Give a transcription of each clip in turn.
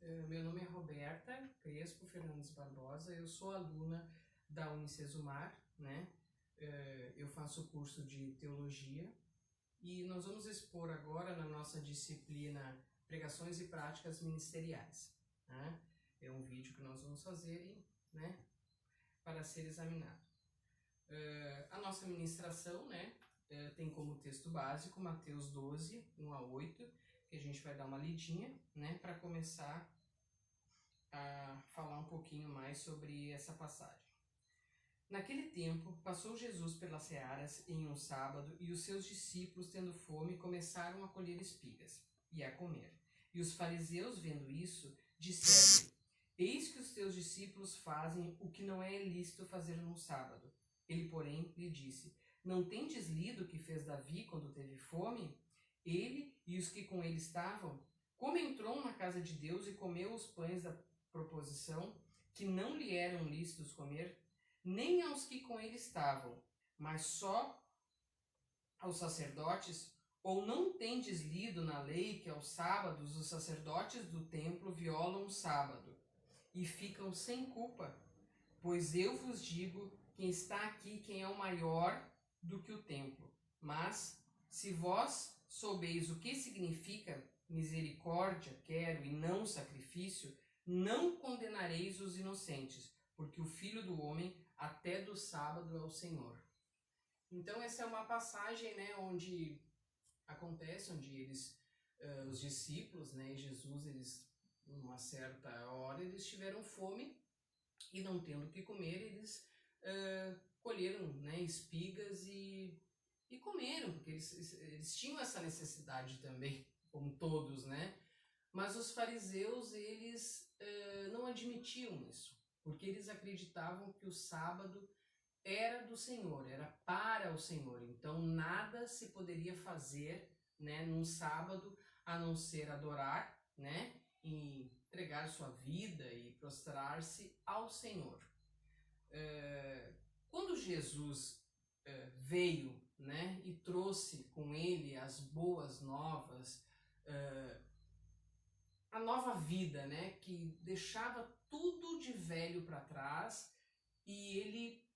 Meu nome é Roberta Crespo Fernandes Barbosa, eu sou aluna da Unicesumar, né? Eu faço o curso de Teologia e nós vamos expor agora na nossa disciplina Pregações e Práticas Ministeriais, né? É um vídeo que nós vamos fazer, né, para ser examinado. A nossa ministração, né, tem como texto básico Mateus 12, 1 a 8, que a gente vai dar uma lidinha, né, para começar a falar um pouquinho mais sobre essa passagem. Naquele tempo, passou Jesus pelas searas em um sábado, e os seus discípulos, tendo fome, começaram a colher espigas e a comer. E os fariseus, vendo isso, disseram: Eis que os teus discípulos fazem o que não é lícito fazer num sábado. Ele, porém, lhe disse: Não tendes lido o que fez Davi quando teve fome? Ele e os que com ele estavam? Como entrou na casa de Deus e comeu os pães da proposição, que não lhe eram lícitos comer, nem aos que com ele estavam, mas só aos sacerdotes? Ou não tendes lido na lei que aos sábados os sacerdotes do templo violam o sábado e ficam sem culpa? Pois eu vos digo, quem está aqui, quem é o maior do que o templo. Mas, se vós soubeis o que significa misericórdia quero e não sacrifício, não condenareis os inocentes, porque o Filho do Homem até do sábado é o Senhor. Então essa é uma passagem, né, onde acontece, onde eles, os discípulos, né, e Jesus, eles, numa certa hora, eles tiveram fome e não tendo o que comer, eles colheram, né, espigas e comeram, porque eles tinham essa necessidade também, como todos, né? Mas os fariseus, eles não admitiam isso, porque eles acreditavam que o sábado era do Senhor, era para o Senhor. Então nada se poderia fazer, né, num sábado a não ser adorar, né, e entregar sua vida e prostrar-se ao Senhor. Quando Jesus veio, né, e trouxe com ele as boas novas, a nova vida, né, que deixava tudo de velho para trás, e ele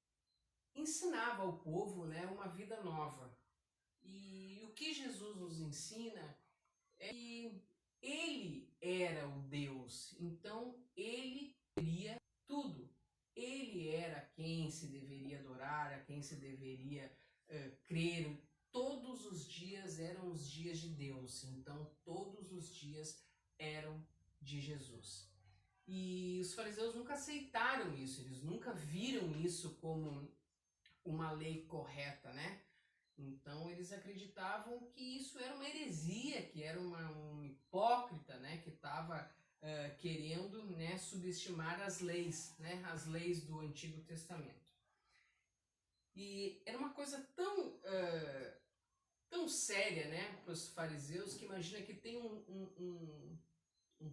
ensinava ao povo, né, uma vida nova. E o que Jesus nos ensina é que ele era o Deus, então ele queria tudo. Ele era quem se deveria adorar, a quem se deveria crer. Todos os dias eram os dias de Deus, então todos os dias eram de Jesus. E os fariseus nunca aceitaram isso, eles nunca viram isso como uma lei correta, né? Então eles acreditavam que isso era uma heresia, que era um hipócrita, né? Que estava querendo, né, subestimar as leis, né? As leis do Antigo Testamento. E era uma coisa tão séria, né, para os fariseus, que imagina que tem um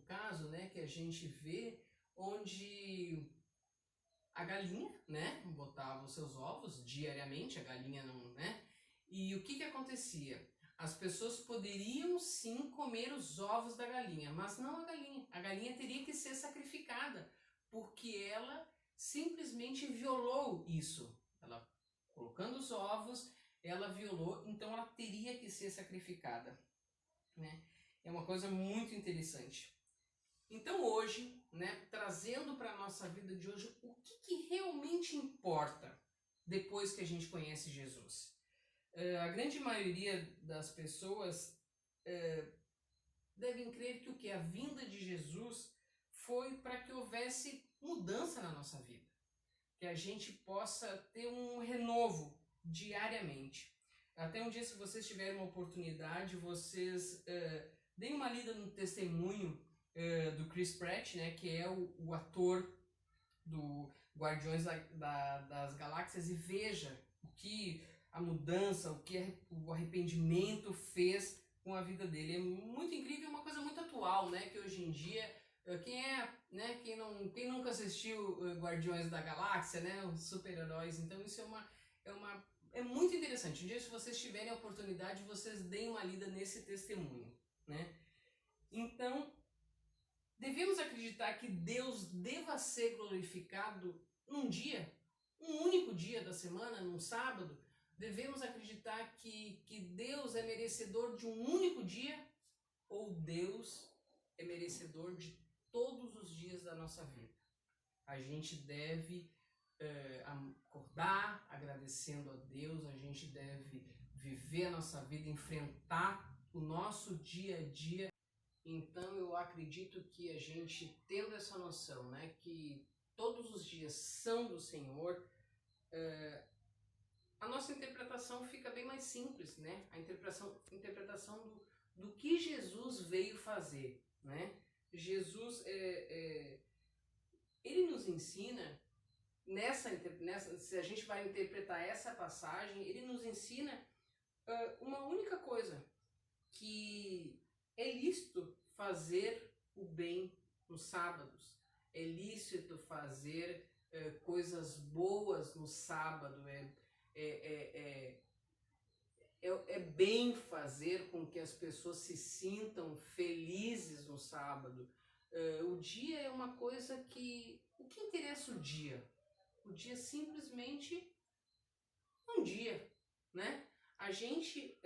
caso, né, que a gente vê onde a galinha, né, botava os seus ovos diariamente, a galinha não, né? E o que acontecia? As pessoas poderiam sim comer os ovos da galinha, mas não a galinha. A galinha teria que ser sacrificada, porque ela simplesmente violou isso. Ela, colocando os ovos, ela violou, então ela teria que ser sacrificada, né? É uma coisa muito interessante. Então hoje, né, trazendo para a nossa vida de hoje, o que realmente importa depois que a gente conhece Jesus? A grande maioria das pessoas devem crer que o que? A vinda de Jesus foi para que houvesse mudança na nossa vida. Que a gente possa ter um renovo diariamente. Até um dia, se vocês tiverem uma oportunidade, vocês deem uma lida no testemunho do Chris Pratt, né, que é o ator do Guardiões das Galáxias, e veja o que a mudança, o que o arrependimento fez com a vida dele. É muito incrível, é uma coisa muito atual, né, que hoje em dia, quem nunca assistiu Guardiões da Galáxia, né, os super-heróis, então isso é muito interessante. Um dia, se vocês tiverem a oportunidade, vocês deem uma lida nesse testemunho, né. Então, devemos acreditar que Deus deva ser glorificado num dia, um único dia da semana, num sábado? Devemos acreditar que Deus é merecedor de um único dia? Ou Deus é merecedor de todos os dias da nossa vida? A gente deve acordar agradecendo a Deus, a gente deve viver a nossa vida, enfrentar o nosso dia a dia. Então eu acredito que a gente tendo essa noção, né, que todos os dias são do Senhor, a nossa interpretação fica bem mais simples, né? A interpretação do que Jesus veio fazer, né? Jesus, ele nos ensina, se a gente vai interpretar essa passagem, ele nos ensina uma única coisa, que é lícito fazer o bem nos sábados, é lícito fazer coisas boas no sábado, é bem fazer com que as pessoas se sintam felizes no sábado. O dia é uma coisa que... O que interessa o dia? O dia é simplesmente um dia, né? A gente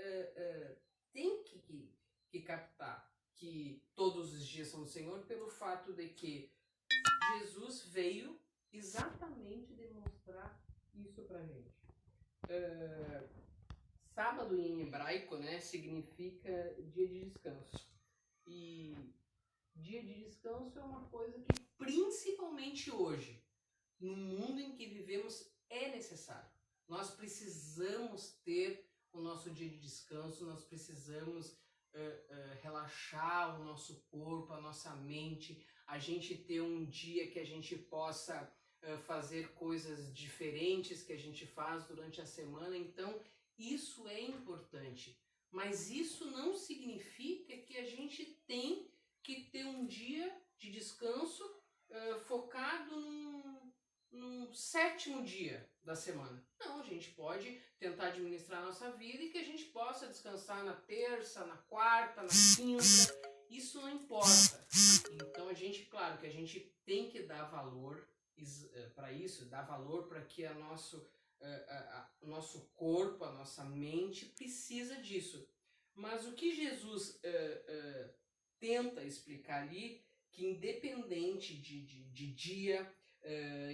tem que captar que todos os dias são do Senhor pelo fato de que Jesus veio exatamente demonstrar isso pra gente. Sábado em hebraico, né, significa dia de descanso. E dia de descanso é uma coisa que principalmente hoje, no mundo em que vivemos, é necessário. Nós precisamos ter o nosso dia de descanso, nós precisamos relaxar o nosso corpo, a nossa mente, a gente ter um dia que a gente possa fazer coisas diferentes que a gente faz durante a semana. Então isso é importante, mas isso não significa que a gente tem que ter um dia de descanso focado num sétimo dia da semana. Não, a gente pode tentar administrar a nossa vida e que a gente possa descansar na terça, na quarta, na quinta, isso não importa. Então a gente, claro que a gente tem que dar valor para isso, dar valor para que o nosso corpo, a nossa mente precisa disso. Mas o que Jesus tenta explicar ali, que independente de dia,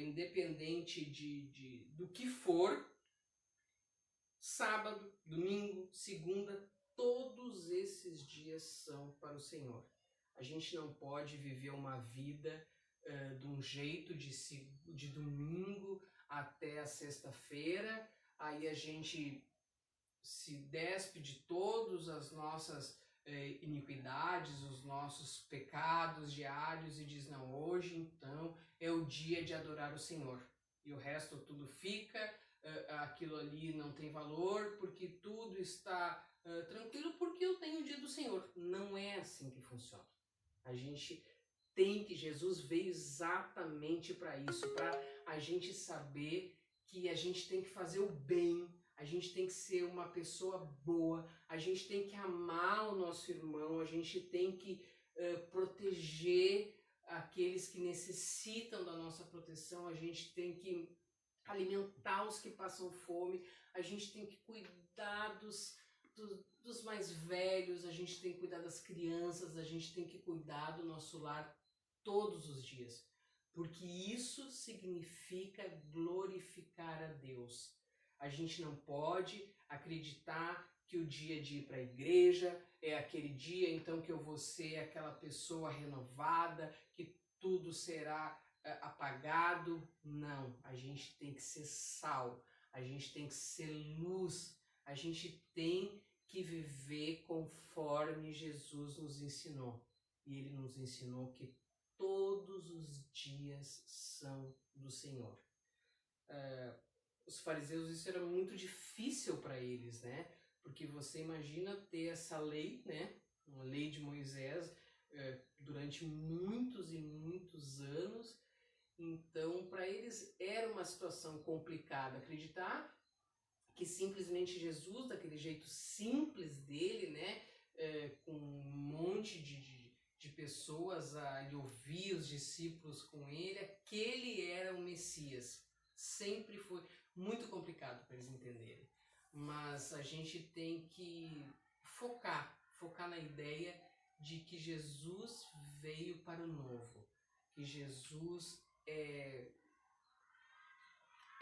independente do que for, sábado, domingo, segunda, todos esses dias são para o Senhor. A gente não pode viver uma vida de um jeito de domingo até a sexta-feira, aí a gente se despe de todas as nossas iniquidades, os nossos pecados diários e diz, não, hoje então é o dia de adorar o Senhor. E o resto tudo fica, aquilo ali não tem valor, porque tudo está tranquilo, porque eu tenho o dia do Senhor. Não é assim que funciona. A gente tem que... Jesus veio exatamente para isso, para a gente saber que a gente tem que fazer o bem, a gente tem que ser uma pessoa boa, a gente tem que amar o nosso irmão, a gente tem que proteger aqueles que necessitam da nossa proteção, a gente tem que alimentar os que passam fome, a gente tem que cuidar dos mais velhos, a gente tem que cuidar das crianças, a gente tem que cuidar do nosso lar todos os dias, porque isso significa glorificar a Deus. A gente não pode acreditar que o dia de ir para a igreja é aquele dia então que eu vou ser aquela pessoa renovada, que tudo será apagado. Não, a gente tem que ser sal, a gente tem que ser luz, a gente tem que viver conforme Jesus nos ensinou. E ele nos ensinou que todos os dias são do Senhor. Os fariseus, isso era muito difícil para eles, né? Porque você imagina ter essa lei, né? Uma lei de Moisés durante muitos e muitos anos. Então, para eles era uma situação complicada acreditar que simplesmente Jesus, daquele jeito simples dele, né? Com um monte de de pessoas a ouvir os discípulos com ele, aquele era o Messias. Sempre foi muito complicado para eles entenderem. Mas a gente tem que focar na ideia de que Jesus veio para o novo, que Jesus é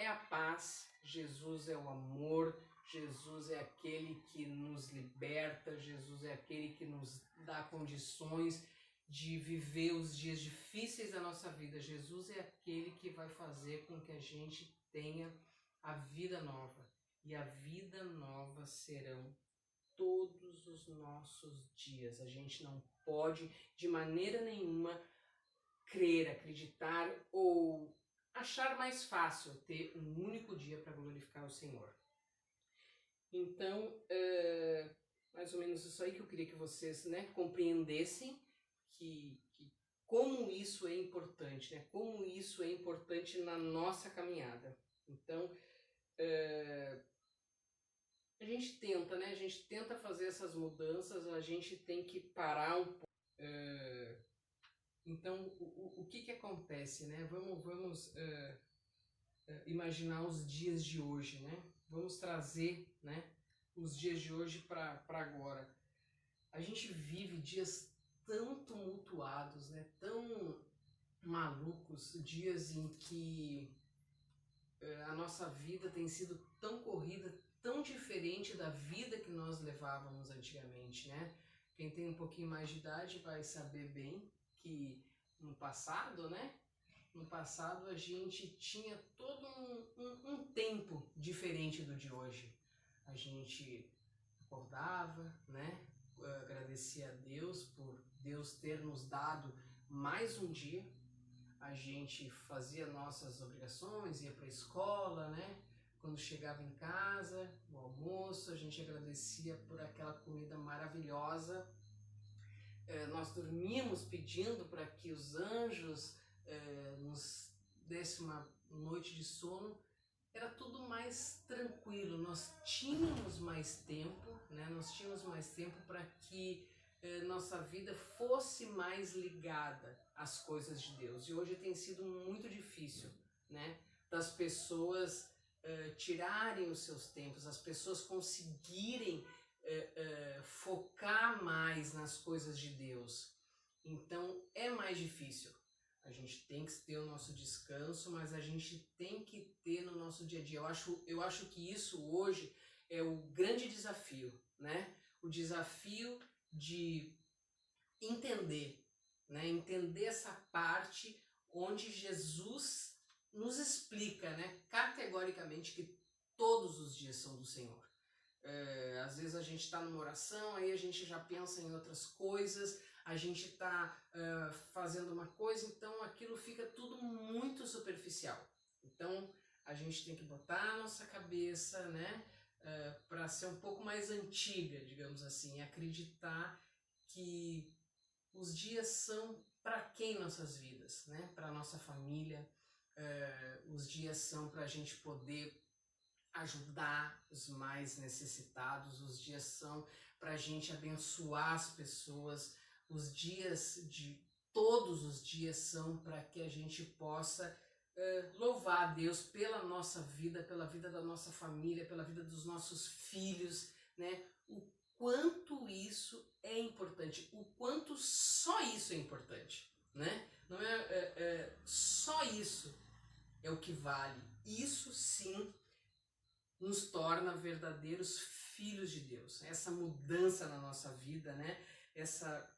a paz, Jesus é o amor, Jesus é aquele que nos liberta, Jesus é aquele que nos dá condições de viver os dias difíceis da nossa vida. Jesus é aquele que vai fazer com que a gente tenha a vida nova. E a vida nova serão todos os nossos dias. A gente não pode de maneira nenhuma crer, acreditar ou achar mais fácil ter um único dia para glorificar o Senhor. Então, mais ou menos isso aí que eu queria que vocês, né, compreendessem que como isso é importante, né, como isso é importante na nossa caminhada. Então, a gente tenta, né, a gente tenta fazer essas mudanças, a gente tem que parar um pouco. Então, o que acontece, né? Vamos imaginar os dias de hoje, né? Vamos trazer, né, os dias de hoje para agora. A gente vive dias tão tumultuados, né? Tão malucos, dias em que a nossa vida tem sido tão corrida, tão diferente da vida que nós levávamos antigamente, né? Quem tem um pouquinho mais de idade vai saber bem que no passado, né? No passado a gente tinha todo um tempo diferente do de hoje. A gente acordava, né? Agradecia a Deus por Deus ter nos dado mais um dia. A gente fazia nossas obrigações, ia para a escola, né? Quando chegava em casa, no almoço, a gente agradecia por aquela comida maravilhosa. Nós dormíamos pedindo para que os anjos nos desse uma noite de sono. Era tudo mais tranquilo, nós tínhamos mais tempo, né? Nós tínhamos mais tempo para que nossa vida fosse mais ligada às coisas de Deus. E hoje tem sido muito difícil, né? Das pessoas tirarem os seus tempos, as pessoas conseguirem focar mais nas coisas de Deus. Então é mais difícil. A gente tem que ter o nosso descanso, mas a gente tem que ter no nosso dia a dia. Eu acho que isso hoje é o grande desafio, né? O desafio de entender, né? Entender essa parte onde Jesus nos explica, né? Categoricamente que todos os dias são do Senhor. Às vezes a gente está numa oração, aí a gente já pensa em outras coisas, a gente está fazendo uma coisa, então aquilo fica tudo muito superficial. Então a gente tem que botar a nossa cabeça, né, para ser um pouco mais antiga, digamos assim, acreditar que os dias são para quem nossas vidas, né, para nossa família, os dias são para a gente poder ajudar os mais necessitados, os dias são para a gente abençoar as pessoas, todos os dias são para que a gente possa louvar a Deus pela nossa vida, pela vida da nossa família, pela vida dos nossos filhos, né? O quanto isso é importante, o quanto só isso é importante, né? Não é só isso é o que vale. Isso sim nos torna verdadeiros filhos de Deus. Essa mudança na nossa vida, né? Essa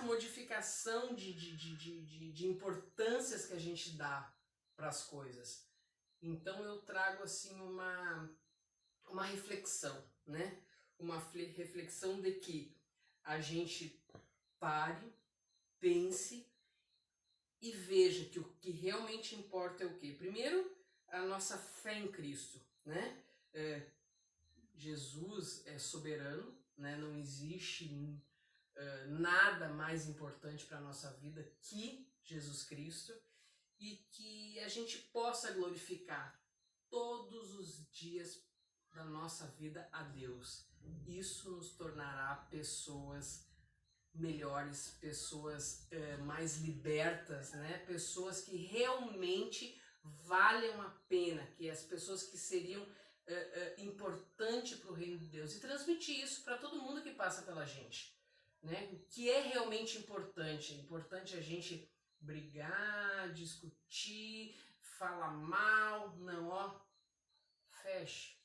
modificação de importâncias que a gente dá para as coisas. Então eu trago assim uma reflexão, né? Uma reflexão de que a gente pare, pense e veja que o que realmente importa é o quê? Primeiro, a nossa fé em Cristo, né? Jesus é soberano, né? Não existe nada mais importante para a nossa vida que Jesus Cristo, e que a gente possa glorificar todos os dias da nossa vida a Deus. Isso nos tornará pessoas melhores, pessoas mais libertas, né? Pessoas que realmente valham a pena, que as pessoas que seriam importantes para o reino de Deus, e transmitir isso para todo mundo que passa pela gente, né? O que é realmente importante? É importante a gente brigar, discutir, falar mal, não, ó, feche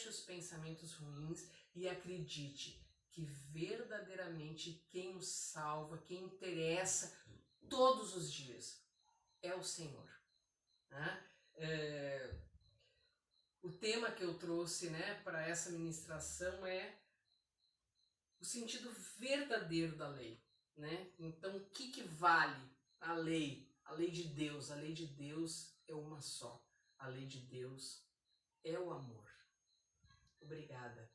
os pensamentos ruins e acredite que verdadeiramente quem nos salva, quem interessa todos os dias é o Senhor, né? O tema que eu trouxe, né, para essa ministração é o sentido verdadeiro da lei, né? Então, o que vale a lei? A lei de Deus. A lei de Deus é uma só. A lei de Deus é o amor. Obrigada.